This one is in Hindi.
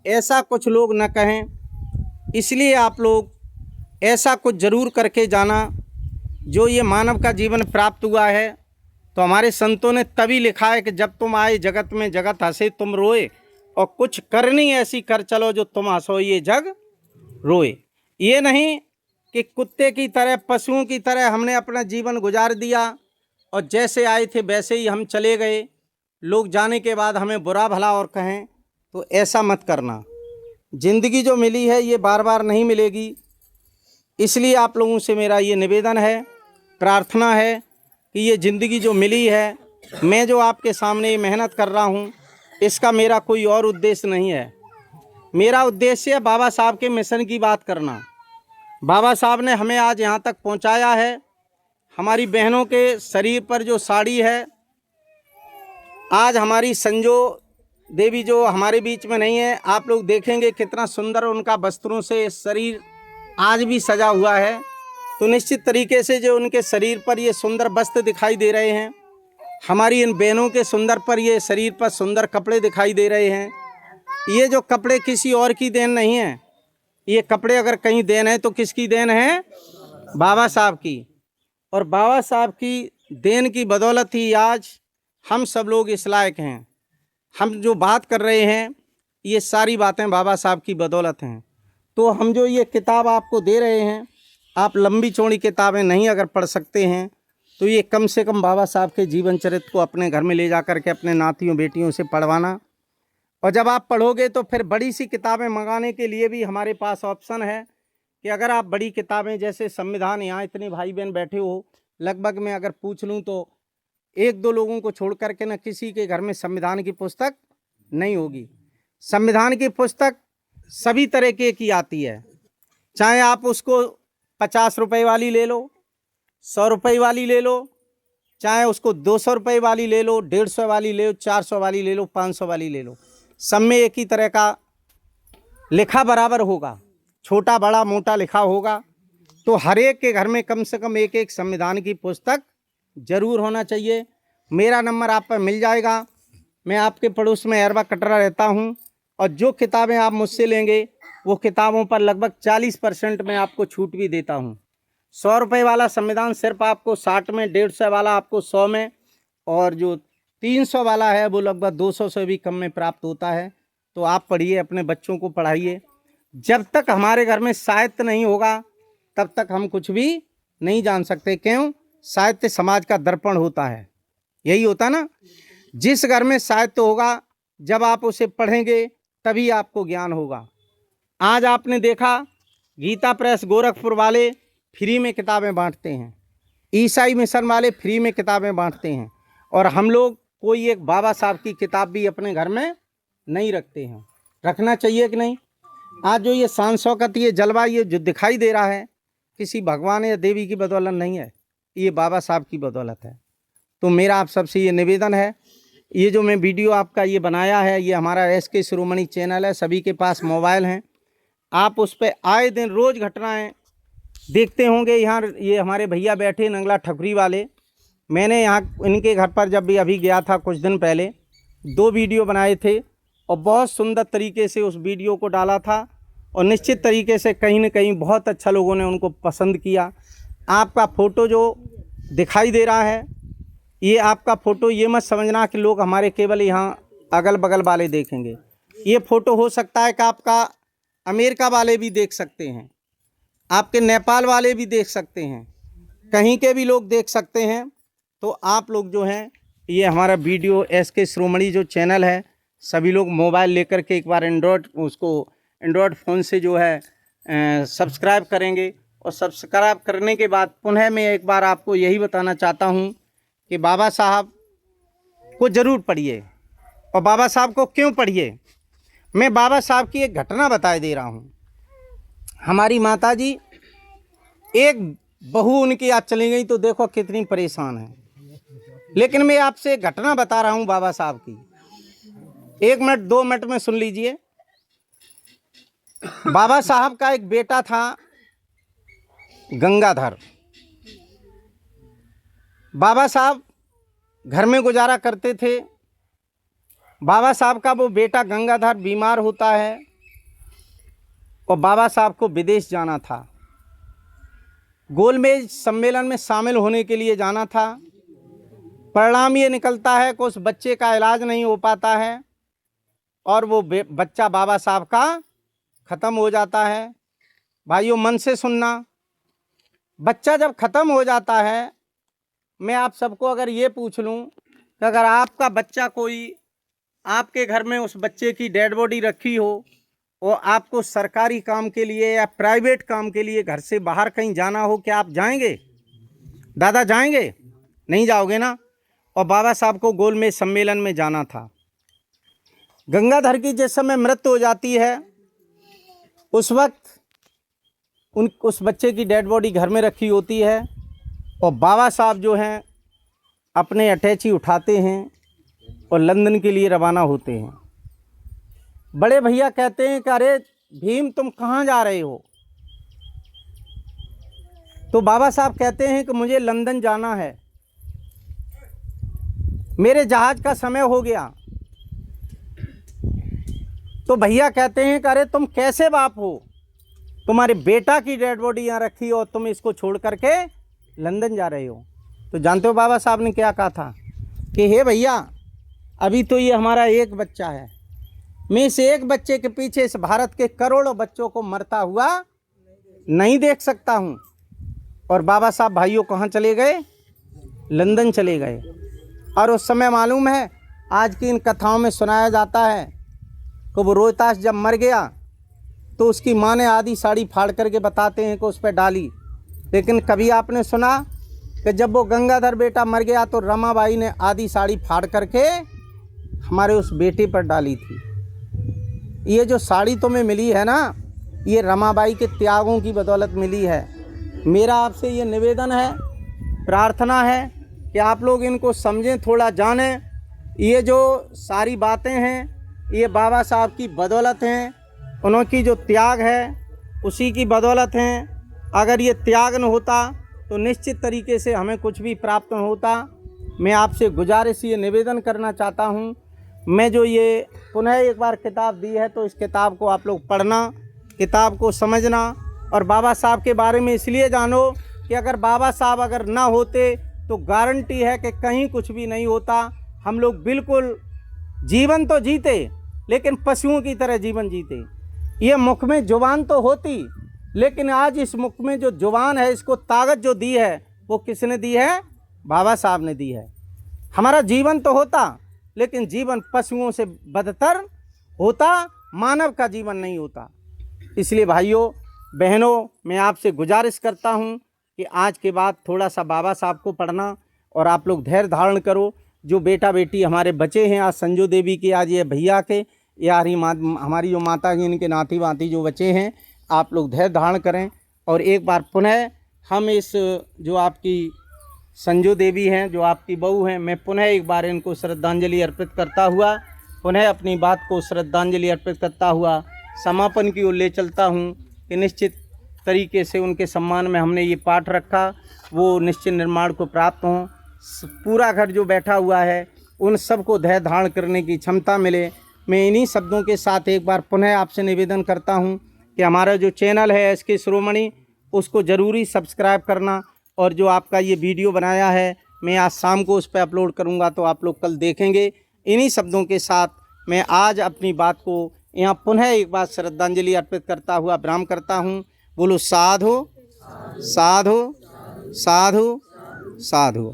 ऐसा कुछ लोग न कहें, इसलिए आप लोग ऐसा कुछ ज़रूर करके जाना। जो ये मानव का जीवन प्राप्त हुआ है तो हमारे संतों ने तभी लिखा है कि जब तुम आए जगत में जगत हंसे तुम रोए, और कुछ करनी ऐसी कर चलो जो तुम हंसो ये जग रोए। ये नहीं कि कुत्ते की तरह पशुओं की तरह हमने अपना जीवन गुजार दिया और जैसे आए थे वैसे ही हम चले गए, लोग जाने के बाद हमें बुरा भला और कहें, तो ऐसा मत करना। ज़िंदगी जो मिली है ये बार बार नहीं मिलेगी, इसलिए आप लोगों से मेरा ये निवेदन है, प्रार्थना है कि ये ज़िंदगी जो मिली है, मैं जो आपके सामने मेहनत कर रहा हूँ, इसका मेरा कोई और उद्देश्य नहीं है। मेरा उद्देश्य है बाबा साहब के मिशन की बात करना। बाबा साहब ने हमें आज यहाँ तक पहुँचाया है। हमारी बहनों के शरीर पर जो साड़ी है, आज हमारी संजो देवी जो हमारे बीच में नहीं है, आप लोग देखेंगे कितना सुंदर उनका वस्त्रों से शरीर आज भी सजा हुआ है। तो निश्चित तरीके से जो उनके शरीर पर ये सुंदर वस्त्र दिखाई दे रहे हैं, हमारी इन बहनों के सुंदर पर ये शरीर पर सुंदर कपड़े दिखाई दे रहे हैं। ये जो कपड़े किसी और की देन नहीं है, ये कपड़े अगर कहीं देन है तो किसकी देन है? बाबा साहब की। और बाबा साहब की देन की बदौलत ही आज हम सब लोग इस लायक हैं। हम जो बात कर रहे हैं ये सारी बातें बाबा साहब की बदौलत हैं। तो हम जो ये किताब आपको दे रहे हैं, आप लंबी चौड़ी किताबें नहीं अगर पढ़ सकते हैं तो ये कम से कम बाबा साहब के जीवन चरित्र को अपने घर में ले जा कर के अपने नातियों बेटियों से पढ़वाना। और जब आप पढ़ोगे तो फिर बड़ी सी किताबें मंगाने के लिए भी हमारे पास ऑप्शन है कि अगर आप बड़ी किताबें जैसे संविधान, यहाँ इतने भाई बहन बैठे हो, लगभग मैं अगर पूछ लूँ तो एक दो लोगों को छोड़ करके न किसी के घर में संविधान की पुस्तक नहीं होगी। संविधान की पुस्तक सभी तरह की आती है, चाहे आप उसको 50 रुपए वाली ले लो, 100 रुपये वाली ले लो, चाहे उसको 200 रुपये वाली ले लो, 150 वाली ले लो, 400 वाली ले लो, 500 वाली ले लो, सब में एक ही तरह का लिखा बराबर होगा, छोटा बड़ा मोटा लिखा होगा। तो हर एक के घर में कम से कम एक एक संविधान की पुस्तक जरूर होना चाहिए। मेरा नंबर आप पर मिल जाएगा। मैं आपके पड़ोस में अरबा कटरा रहता हूँ, और जो किताबें आप मुझसे लेंगे वो किताबों पर लगभग 40% में आपको छूट भी देता हूँ। 100 रुपये वाला संविधान सिर्फ आपको 60 में, 150 वाला आपको 100 में, और जो 300 वाला है वो लगभग 200 से भी कम में प्राप्त होता है। तो आप पढ़िए, अपने बच्चों को पढ़ाइए। जब तक हमारे घर में साहित्य नहीं होगा तब तक हम कुछ भी नहीं जान सकते। क्यों? साहित्य समाज का दर्पण होता है, यही होता ना। जिस घर में साहित्य होगा, जब आप उसे पढ़ेंगे तभी आपको ज्ञान होगा। आज आपने देखा गीता प्रेस गोरखपुर वाले फ्री में किताबें बांटते हैं, ईसाई मिशन वाले फ्री में किताबें बांटते हैं, और हम लोग कोई एक बाबा साहब की किताब भी अपने घर में नहीं रखते हैं। रखना चाहिए कि नहीं? आज जो ये शान शौकत, ये जलवा, ये जो दिखाई दे रहा है, किसी भगवान या देवी की बदौलत नहीं है, ये बाबा साहब की बदौलत है। तो मेरा आप सबसे ये निवेदन है, ये जो मैं वीडियो आपका ये बनाया है, ये हमारा SK शिरोमणि चैनल है, सभी के पास मोबाइल हैं, आप उस पर आए दिन रोज़ घटनाएं देखते होंगे। यहाँ ये हमारे भैया बैठे नंगला ठकुरी वाले, मैंने यहाँ इनके घर पर जब भी अभी गया था कुछ दिन पहले, 2 वीडियो बनाए थे और बहुत सुंदर तरीके से उस वीडियो को डाला था, और निश्चित तरीके से कहीं न कहीं बहुत अच्छा लोगों ने उनको पसंद किया। आपका फ़ोटो जो दिखाई दे रहा है, ये आपका फ़ोटो ये मत समझना कि लोग हमारे केवल यहाँ अगल बगल वाले देखेंगे। ये फ़ोटो हो सकता है कि आपका अमेरिका वाले भी देख सकते हैं, आपके नेपाल वाले भी देख सकते हैं, कहीं के भी लोग देख सकते हैं। तो आप लोग जो हैं, ये हमारा वीडियो SK शिरोमणि जो चैनल है, सभी लोग मोबाइल लेकर के एक बार एंड्रॉयड फ़ोन से जो है सब्सक्राइब करेंगे। और सब्सक्राइब करने के बाद पुनः मैं एक बार आपको यही बताना चाहता हूँ कि बाबा साहब को ज़रूर पढ़िए। और बाबा साहब को क्यों पढ़िए, मैं बाबा साहब की एक घटना बता दे रहा हूँ। हमारी माता जी, एक बहू उनकी आज चली गई तो देखो कितनी परेशान है, लेकिन मैं आपसे एक घटना बता रहा हूँ बाबा साहब की। 1 मिनट 2 मिनट में सुन लीजिए। बाबा साहब का एक बेटा था गंगाधर। बाबा साहब घर में गुजारा करते थे। बाबा साहब का वो बेटा गंगाधर बीमार होता है, और बाबा साहब को विदेश जाना था, गोलमेज सम्मेलन में शामिल होने के लिए जाना था। परिणाम ये निकलता है कि उस बच्चे का इलाज नहीं हो पाता है और वो बच्चा बाबा साहब का ख़त्म हो जाता है। भाइयों, मन से सुनना, बच्चा जब ख़त्म हो जाता है, मैं आप सबको अगर ये पूछ लूँ कि अगर आपका बच्चा कोई आपके घर में उस बच्चे की डेड बॉडी रखी हो और आपको सरकारी काम के लिए या प्राइवेट काम के लिए घर से बाहर कहीं जाना हो, क्या आप जाएंगे? दादा जाएंगे? नहीं जाओगे ना। और बाबा साहब को गोलमेज सम्मेलन में जाना था। गंगाधर की जिस समय मृत्यु हो जाती है, उस वक्त उस बच्चे की डेड बॉडी घर में रखी होती है और बाबा साहब जो हैं अपने अटैची उठाते हैं और लंदन के लिए रवाना होते हैं। बड़े भैया कहते हैं कि अरे भीम, तुम कहाँ जा रहे हो? तो बाबा साहब कहते हैं कि मुझे लंदन जाना है, मेरे जहाज का समय हो गया। तो भैया कहते हैं कि अरे तुम कैसे बाप हो, तुम्हारे बेटा की डेड बॉडी यहाँ रखी और तुम इसको छोड़ करके लंदन जा रहे हो। तो जानते हो बाबा साहब ने क्या कहा था कि हे भैया, अभी तो ये हमारा एक बच्चा है, मैं इस एक बच्चे के पीछे इस भारत के करोड़ों बच्चों को मरता हुआ नहीं देख सकता हूँ। और बाबा साहब भाइयों कहाँ चले गए? लंदन चले गए। और उस समय मालूम है, आज की इन कथाओं में सुनाया जाता है कि वो रोहतास जब मर गया तो उसकी माँ ने आधी साड़ी फाड़ करके बताते हैं कि उस पर डाली। लेकिन कभी आपने सुना कि जब वो गंगाधर बेटा मर गया तो रमाबाई ने आधी साड़ी फाड़ करके हमारे उस बेटे पर डाली थी? ये जो साड़ी तुम्हें मिली है ना, ये रमाबाई के त्यागों की बदौलत मिली है। मेरा आपसे ये निवेदन है, प्रार्थना है कि आप लोग इनको समझें, थोड़ा जानें। ये जो सारी बातें हैं ये बाबा साहब की बदौलत हैं, उनकी जो त्याग है उसी की बदौलत हैं। अगर ये त्याग न होता तो निश्चित तरीके से हमें कुछ भी प्राप्त न होता। मैं आपसे गुजारिश ये निवेदन करना चाहता हूँ, मैं जो ये पुनः एक बार किताब दी है तो इस किताब को आप लोग पढ़ना, किताब को समझना और बाबा साहब के बारे में इसलिए जानो कि अगर बाबा साहब अगर ना होते तो गारंटी है कि कहीं कुछ भी नहीं होता। हम लोग बिल्कुल जीवन तो जीते लेकिन पशुओं की तरह जीवन जीते। ये मुख में जुबान तो होती, लेकिन आज इस मुख में जो जुबान है, इसको ताकत जो दी है वो किसने दी है? बाबा साहब ने दी है। हमारा जीवन तो होता लेकिन जीवन पशुओं से बदतर होता, मानव का जीवन नहीं होता। इसलिए भाइयों बहनों, मैं आपसे गुजारिश करता हूँ कि आज के बाद थोड़ा सा बाबा साहब को पढ़ना और आप लोग धैर्य धारण करो। जो बेटा बेटी हमारे बचे हैं, आज संजू देवी के, आज ये भैया के, यार ही हमारी जो माता की, इनके नाती वाती जो बचे हैं, आप लोग धैर्य धारण करें। और एक बार पुनः हम इस जो आपकी संजू देवी हैं, जो आपकी बहू हैं, मैं पुनः एक बार इनको श्रद्धांजलि अर्पित करता हुआ, पुनः अपनी बात को श्रद्धांजलि अर्पित करता हुआ समापन की ओर ले चलता हूँ कि निश्चित तरीके से उनके सम्मान में हमने ये पाठ रखा, वो निश्चित निर्माण को प्राप्त हों। पूरा घर जो बैठा हुआ है उन सबको धैर्य धारण करने की क्षमता मिले। मैं इन्हीं शब्दों के साथ एक बार पुनः आपसे निवेदन करता हूं कि हमारा जो चैनल है एसके शिरोमणि, उसको ज़रूरी सब्सक्राइब करना। और जो आपका ये वीडियो बनाया है मैं आज शाम को उस पर अपलोड करूंगा, तो आप लोग कल देखेंगे। इन्हीं शब्दों के साथ मैं आज अपनी बात को यहाँ पुनः एक बार श्रद्धांजलि अर्पित करता हुआ विराम करता हूँ। बोलो साधु साधु साधु साधु।